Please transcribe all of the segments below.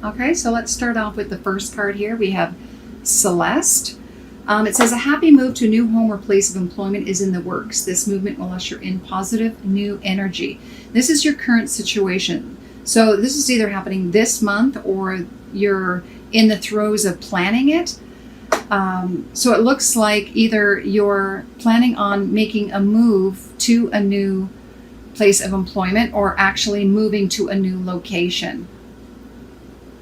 Okay, so let's start off with the first card here. We have Celeste. It says a happy move to a new home or place of employment is in the works. This movement will usher in positive new energy. This is your current situation. So this is either happening this month or you're in the throes of planning it. So it looks like either you're planning on making a move to a new place of employment or actually moving to a new location.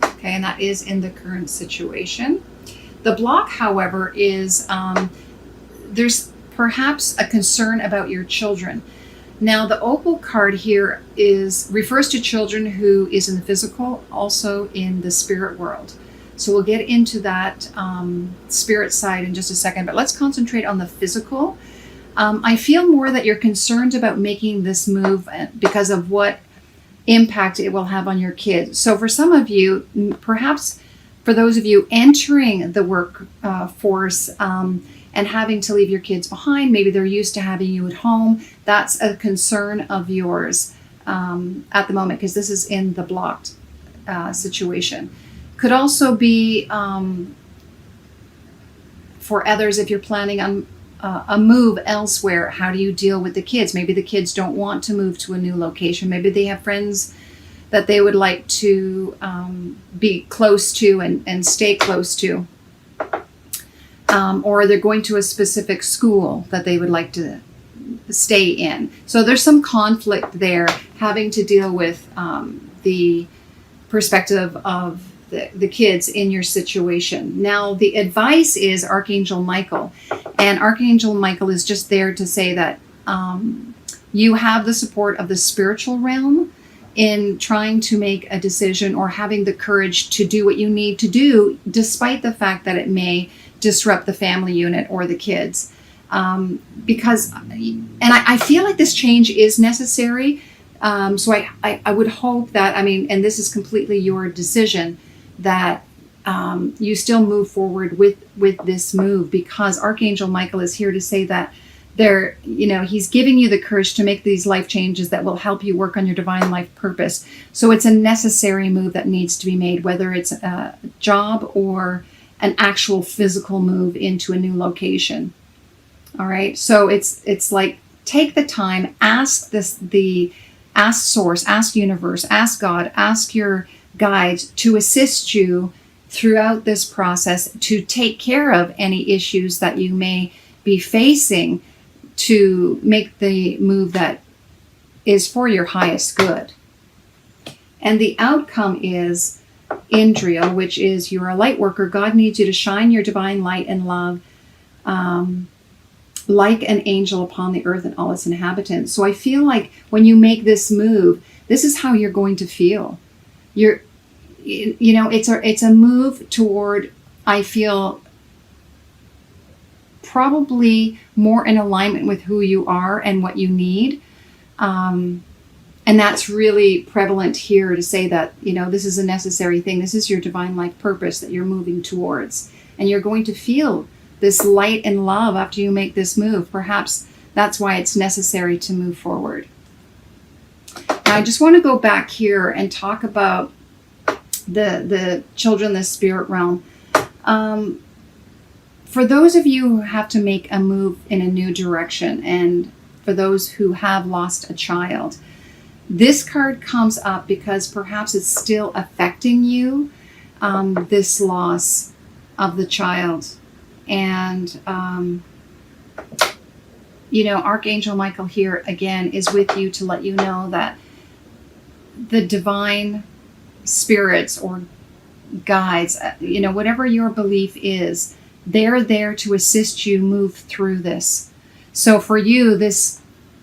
Okay, and that is in the current situation. The block, however, is there's perhaps a concern about your children. Now, the opal card here refers to children who is in the physical, also in the spirit world. So we'll get into that spirit side in just a second, but let's concentrate on the physical. I feel more that you're concerned about making this move because of what impact it will have on your kids. So for some of you, perhaps for those of you entering the workforce and having to leave your kids behind, maybe they're used to having you at home. That's a concern of yours at the moment because this is in the blocked situation. Could also be for others if you're planning on a move elsewhere. How do you deal with the kids? Maybe the kids don't want to move to a new location. Maybe they have friends that they would like to be close to and stay close to. Or they're going to a specific school that they would like to stay in. So there's some conflict there having to deal with the perspective of the kids in your situation. Now, the advice is Archangel Michael. And Archangel Michael is just there to say that you have the support of the spiritual realm in trying to make a decision or having the courage to do what you need to do, despite the fact that it may disrupt the family unit or the kids. Because I feel like this change is necessary. So I would hope that, and this is completely your decision, that you still move forward with this move, because Archangel Michael is here to say that he's giving you the courage to make these life changes that will help you work on your divine life purpose. So it's a necessary move that needs to be made, whether it's a job or an actual physical move into a new location. All right. So it's like, take the time, ask source, ask universe, ask God, ask your guides to assist you throughout this process to take care of any issues that you may be facing, to make the move that is for your highest good. And the outcome is Indriya, which is you're a light worker. God needs you to shine your divine light and love like an angel upon the earth and all its inhabitants. So I feel like when you make this move, this is how you're going to feel. It's a move toward, I feel, probably more in alignment with who you are and what you need. And that's really prevalent here to say that, this is a necessary thing. This is your divine life purpose that you're moving towards. And you're going to feel this light and love after you make this move. Perhaps that's why it's necessary to move forward. Now, I just want to go back here and talk about the children, the spirit realm. For those of you who have to make a move in a new direction, and for those who have lost a child, this card comes up because perhaps it's still affecting you, this loss of the child. And, Archangel Michael here again is with you to let you know that the divine spirits or guides, whatever your belief is, they're there to assist you move through this. So for you, this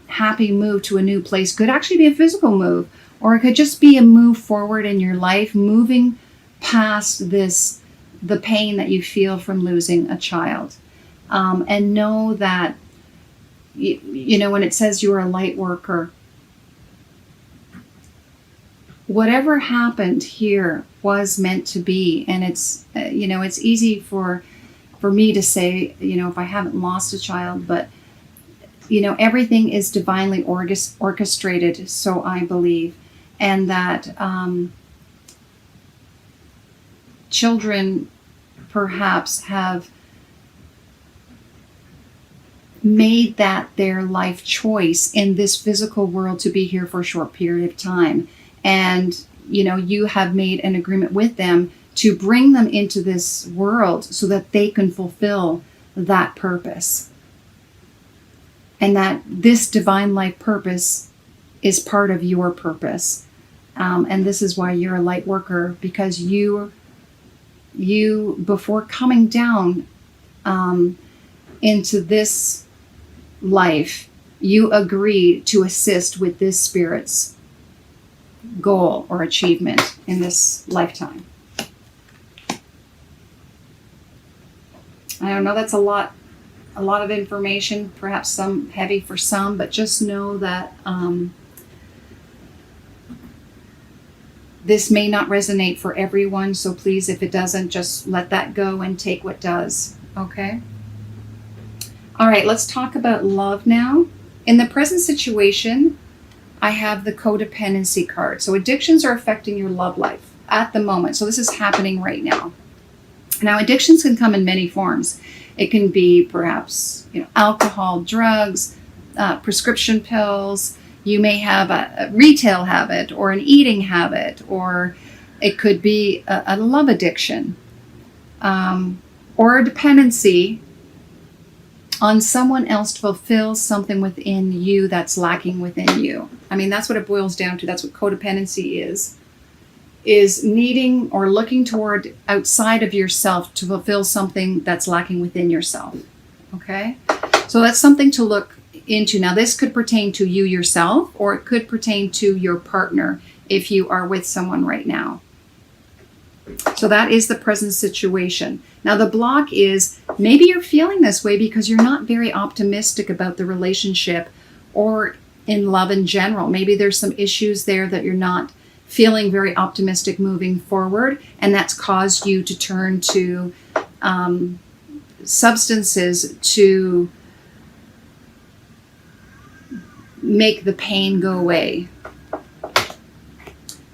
happy move to a new place could actually be a physical move, or it could just be a move forward in your life, moving past the pain that you feel from losing a child. And know that, when it says you're a light worker, whatever happened here was meant to be. And it's, it's easy for me to say, if I haven't lost a child, but, everything is divinely orchestrated, so I believe. And that children perhaps have made that their life choice in this physical world to be here for a short period of time. And, you have made an agreement with them to bring them into this world so that they can fulfill that purpose. And that this divine life purpose is part of your purpose. And this is why you're a light worker, because you before coming down into this life, you agreed to assist with this spirit's goal or achievement in this lifetime. I don't know, that's a lot of information, perhaps some heavy for some, but just know that this may not resonate for everyone, so please, if it doesn't, just let that go and take what does, okay? All right, let's talk about love now. In the present situation, I have the codependency card. So addictions are affecting your love life at the moment. So this is happening right now. Now, addictions can come in many forms. It can be perhaps, alcohol, drugs, prescription pills. You may have a retail habit or an eating habit, or it could be a love addiction, or a dependency on someone else to fulfill something within you that's lacking within you. I mean, that's what it boils down to. That's what codependency is needing or looking toward outside of yourself to fulfill something that's lacking within yourself. Okay? So that's something to look into. Now, this could pertain to you yourself, or it could pertain to your partner if you are with someone right now. So that is the present situation. Now, the block is maybe you're feeling this way because you're not very optimistic about the relationship or in love in general. Maybe there's some issues there that you're not feeling very optimistic moving forward, and that's caused you to turn to substances to make the pain go away.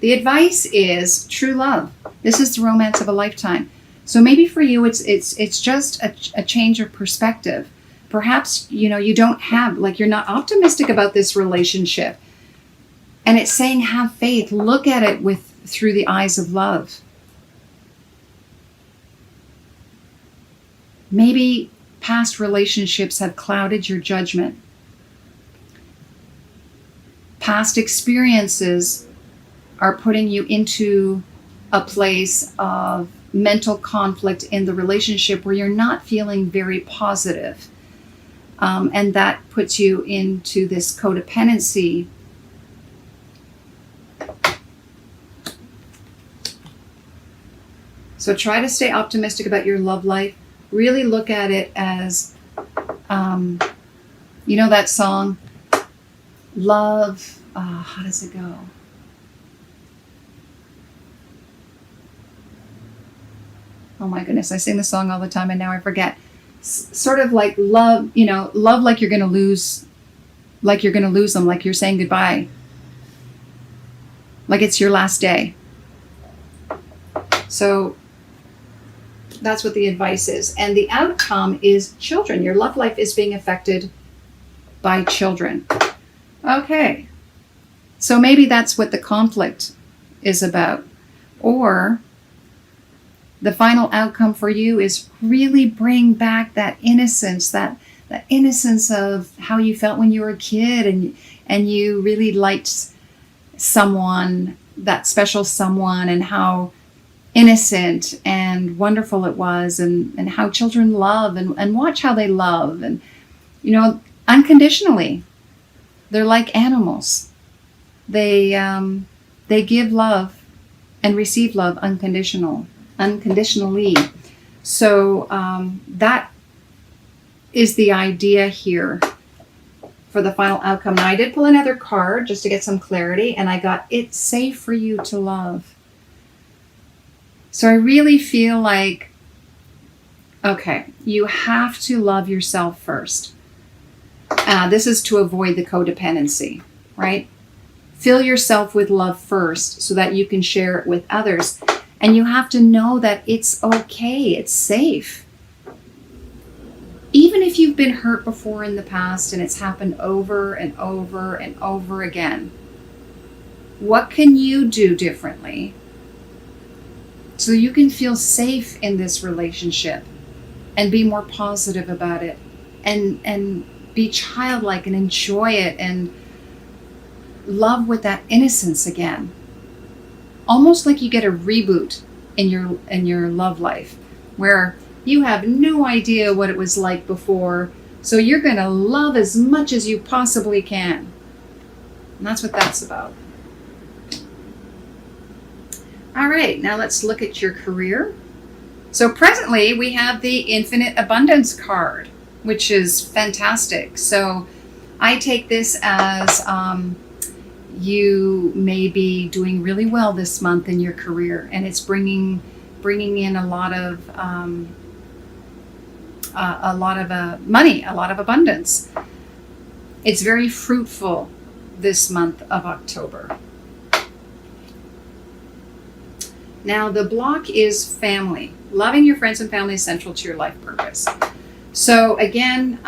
The advice is true love. This is the romance of a lifetime. So maybe for you, it's just a change of perspective. Perhaps, you don't have, you're not optimistic about this relationship. And it's saying, have faith, look at it through the eyes of love. Maybe past relationships have clouded your judgment. Past experiences are putting you into a place of mental conflict in the relationship where you're not feeling very positive. And that puts you into this codependency. So try to stay optimistic about your love life. Really look at it as, that song, Love, how does it go? Oh my goodness, I sing the song all the time and now I forget. Sort of like love, love like you're going to lose them, like you're saying goodbye. Like it's your last day. So that's what the advice is. And the outcome is children. Your love life is being affected by children. Okay. So maybe that's what the conflict is about. Or the final outcome for you is really bring back that innocence, that innocence of how you felt when you were a kid and you really liked someone, that special someone, and how innocent and wonderful it was, and how children love and watch how they love, and unconditionally. They're like animals. They give love and receive love unconditionally. So that is the idea here for the final outcome. Now, I did pull another card just to get some clarity, and I got, it's safe for you to love. So I really feel like, okay, you have to love yourself first. This is to avoid the codependency, right? Fill yourself with love first so that you can share it with others. And you have to know that it's okay, it's safe. Even if you've been hurt before in the past and it's happened over and over and over again, what can you do differently so you can feel safe in this relationship and be more positive about it and be childlike and enjoy it and love with that innocence again? Almost like you get a reboot in your love life, where you have no idea what it was like before, so you're going to love as much as you possibly can. And that's what that's about. All right, now let's look at your career. So presently we have the Infinite Abundance card, which is fantastic. So I take this as you may be doing really well this month in your career, and it's bringing in a lot of money, a lot of abundance. It's very fruitful this month of October. Now the block is family. Loving your friends and family is central to your life purpose. So again,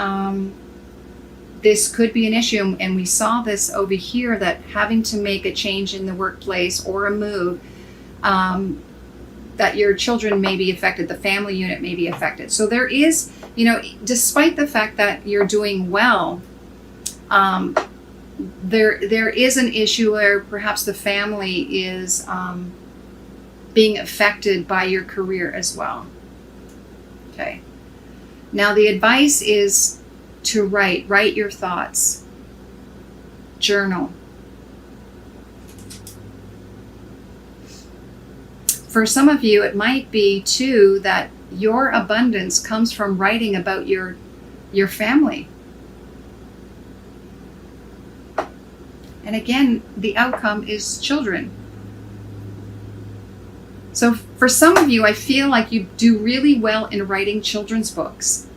this could be an issue, and we saw this over here, that having to make a change in the workplace or a move, that your children may be affected, the family unit may be affected. So there is, despite the fact that you're doing well, there is an issue where perhaps the family is being affected by your career as well. Okay. Now the advice is to write your thoughts, journal. For some of you, it might be too that your abundance comes from writing about your family. And again, the outcome is children. So for some of you, I feel like you do really well in writing children's books.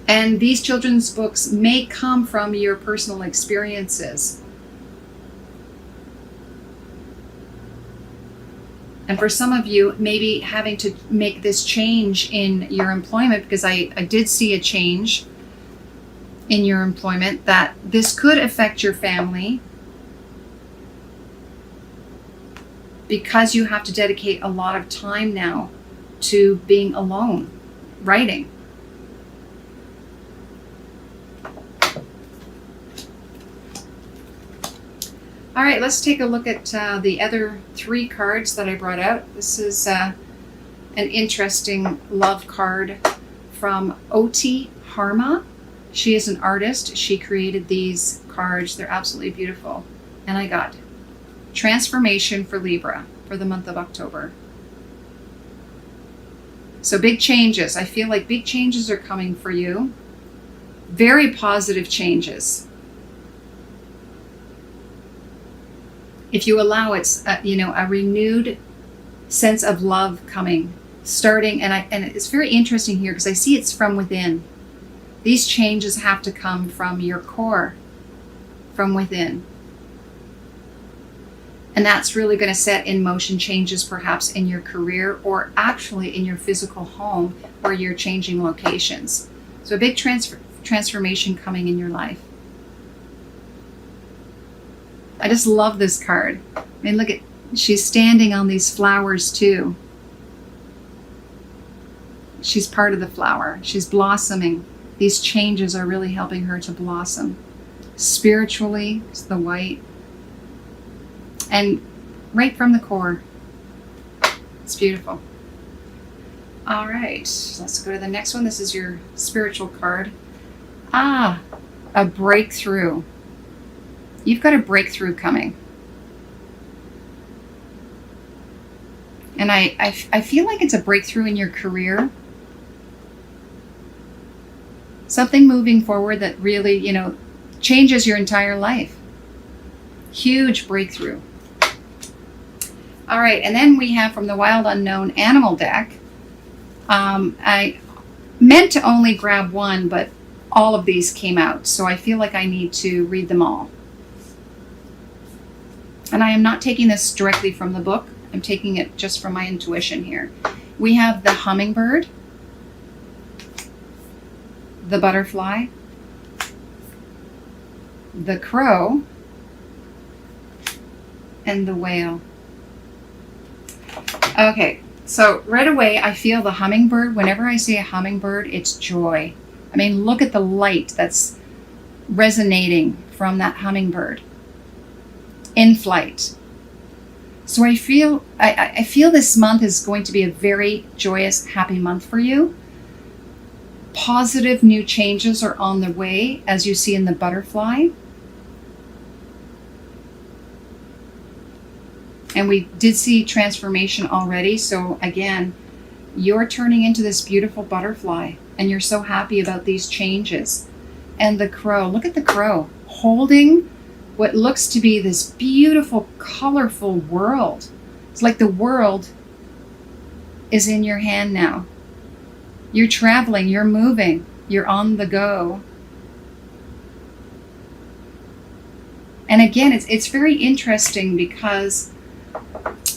And these children's books may come from your personal experiences. And for some of you, maybe having to make this change in your employment, because I did see a change in your employment, that this could affect your family because you have to dedicate a lot of time now to being alone, writing. All right, let's take a look at the other 3 cards that I brought out. This is an interesting love card from Oti Harma. She is an artist. She created these cards. They're absolutely beautiful. And I got Transformation for Libra for the month of October. So big changes. I feel like big changes are coming for you. Very positive changes. If you allow, it's a renewed sense of love coming, starting, and it's very interesting here because I see it's from within. These changes have to come from your core, from within. And that's really going to set in motion changes perhaps in your career, or actually in your physical home where you're changing locations. So a big transformation coming in your life. I just love this card. I mean, look at, she's standing on these flowers too. She's part of the flower. She's blossoming. These changes are really helping her to blossom. Spiritually, it's the white. And right from the core. It's beautiful. All right, let's go to the next one. This is your spiritual card. A breakthrough. You've got a breakthrough coming. And I feel like it's a breakthrough in your career. Something moving forward that really, changes your entire life. Huge breakthrough. All right, and then we have from the Wild Unknown Animal deck. I meant to only grab one, but all of these came out, so I feel like I need to read them all. And I am not taking this directly from the book. I'm taking it just from my intuition here. We have the hummingbird, the butterfly, the crow, and the whale. Okay, so right away I feel the hummingbird. Whenever I see a hummingbird, it's joy. I mean, look at the light that's resonating from that hummingbird in flight. So I feel this month is going to be a very joyous, happy month for you. Positive new changes are on the way, as you see in the butterfly. And we did see transformation already. So again, you're turning into this beautiful butterfly, and you're so happy about these changes. And the crow, look at the crow holding what looks to be this beautiful, colorful world. It's like the world is in your hand now. You're traveling, you're moving, you're on the go. And again, it's very interesting because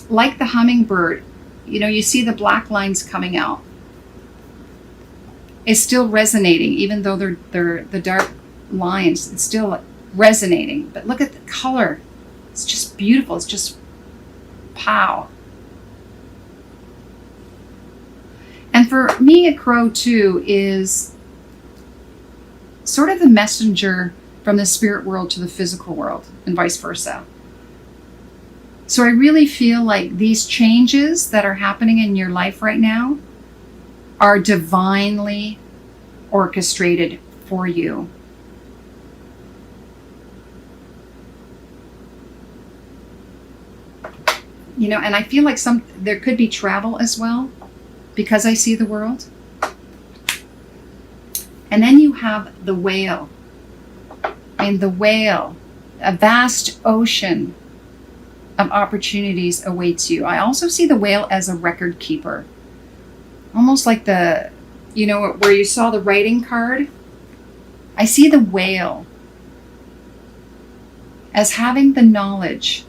like the hummingbird, you know, you see the black lines coming out. It's still resonating, even though they're the dark lines. It's still resonating. But look at the color. It's just beautiful. It's just pow. And for me, a crow too is sort of the messenger from the spirit world to the physical world and vice versa. So I really feel like these changes that are happening in your life right now are divinely orchestrated for you. You know, and I feel like there could be travel as well, because I see the world. And then you have the whale. And the whale, a vast ocean of opportunities awaits you. I also see the whale as a record keeper. Almost like the, you know, where you saw the writing card. I see the whale as having the knowledge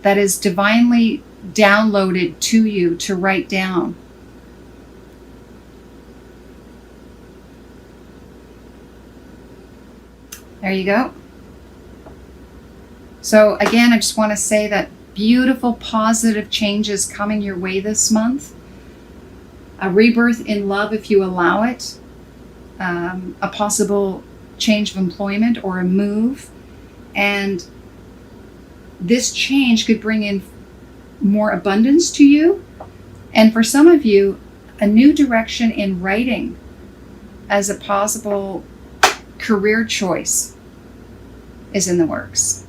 that is divinely downloaded to you to write down. There you go. So again, I just want to say that beautiful, positive changes coming your way this month. A rebirth in love if you allow it. A possible change of employment or a move. And this change could bring in more abundance to you. And for some of you, a new direction in writing as a possible career choice is in the works.